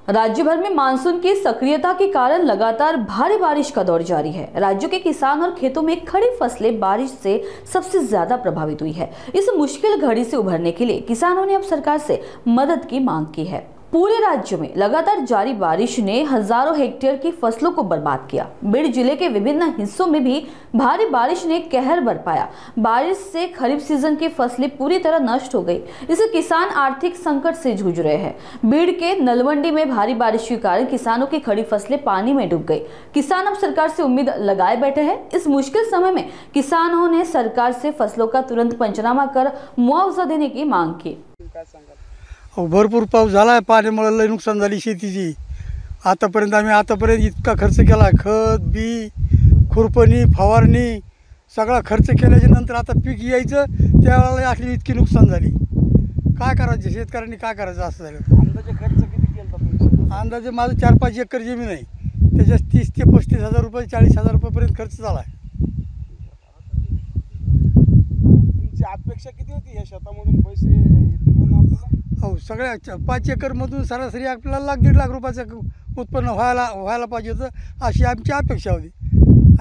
राज्य भर में मानसून की सक्रियता के कारण लगातार भारी बारिश का दौर जारी है। राज्य के किसान और खेतों में खड़ी फसलें बारिश से सबसे ज्यादा प्रभावित हुई है। इस मुश्किल घड़ी से उभरने के लिए किसानों ने अब सरकार से मदद की मांग की है। पूरे राज्य में लगातार जारी बारिश ने हजारों हेक्टेयर की फसलों को बर्बाद किया। बीड़ जिले के विभिन्न हिस्सों में भी भारी बारिश ने कहर बरपाया। बारिश से खरीफ सीजन की फसलें पूरी तरह नष्ट हो गई। इससे किसान आर्थिक संकट से जूझ रहे हैं। बीड़ के नलवंडी में भारी बारिश के कारण किसानों की खड़ी फसलें पानी में डूब गई। किसान अब सरकार से उम्मीद लगाए बैठे हैं। इस मुश्किल समय में किसानों ने सरकार से फसलों का तुरंत पंचनामा कर मुआवजा देने की मांग की। भरपूर पाऊस झाला आहे, पाण्यामुळे लय नुकसान झाली शेतीची। आतापर्यंत इतका खर्च केला, खत बी खुरपणी फवारणी सगळा खर्च केल्याच्या नंतर आता पीक यायचं त्यावेळेला असली इतकी नुकसान झाली। काय करायचं शेतकऱ्यांनी, काय करायचं असं झालं। अंदाजे खर्च किती केला तुमचा? अंदाजे माझं 4-5 एकर जमीन आहे, त्याच्यात 30 ते 35 हजार रुपये 40 हजार रुपयेपर्यंत खर्च झाला आहे। तुमची अपेक्षा किती होती या शेतामधून पैसे येतील म्हणून आपल्याला? हो, सगळ्या 5 एकरमधून सरासरी आपल्याला 1.5 लाख रुपयाचं उत्पन्न व्हायला पाहिजे होतं, अशी आमची अपेक्षा होती।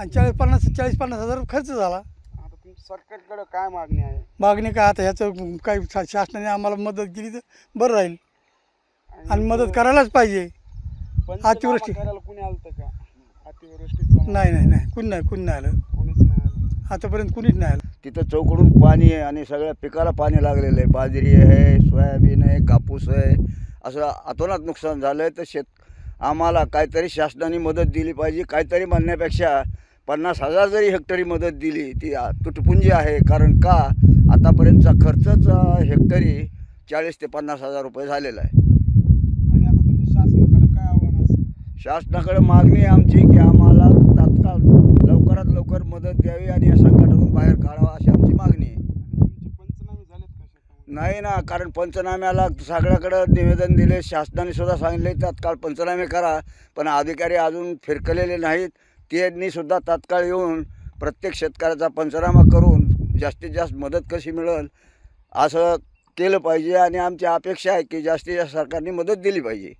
आणि 40-50 हजार खर्च झाला। आता तुमची सरकारकडे काय मागणी आहे? मागणी काय, आता ह्याचं काही शासनाने आम्हाला मदत केली तर बरं राहील आणि मदत करायलाच पाहिजे। अतिवृष्टी करायला कोणी आलं का? अतिवृष्टीचं नाही कुणी नाही आलं, कोणीच नाही आलं आतापर्यंत कुणीच नाही आलं। तिथं चौकडून पाणी आहे आणि सगळ्या पिकाला पाणी लागलेलं आहे। बाजरी आहे, सोयाबीन आहे, कापूस आहे, असं अतोनात नुकसान झालं आहे। तर आम्हाला काहीतरी शासनाने मदत दिली पाहिजे। काहीतरी म्हणण्यापेक्षा 50,000 जरी हेक्टरी मदत दिली ती तुटपुंजी आहे। कारण का आतापर्यंतचा खर्चच हेक्टरी 40 ते 50 हजार रुपये झालेला आहे। आणि आता तुमचं शासनाकडे काय आव्हान असेल? शासनाकडे मागणी आहे आमची की आम्हाला तात्काळ लवकरात लवकर मदत द्यावी आणि या संकटातून बाहेर काढावा अशी आमची मागणी आहे। तुमचे पंचनामे झालेत का शेतामध्ये? नाही ना, कारण पंचनाम्याला सगळ्याकडे निवेदन दिले, शासनाने सुद्धा सांगितले तात्काळ पंचनामे करा, पण अधिकारी अजून फिरकलेले नाहीत। त्यांनी सुद्धा तात्काळ येऊन प्रत्येक शेतकऱ्याचा पंचनामा करून जास्तीत जास्त मदत कशी मिळेल असं केलं पाहिजे आणि आमची अपेक्षा आहे की जास्तीत जास्त सरकारने मदत दिली पाहिजे।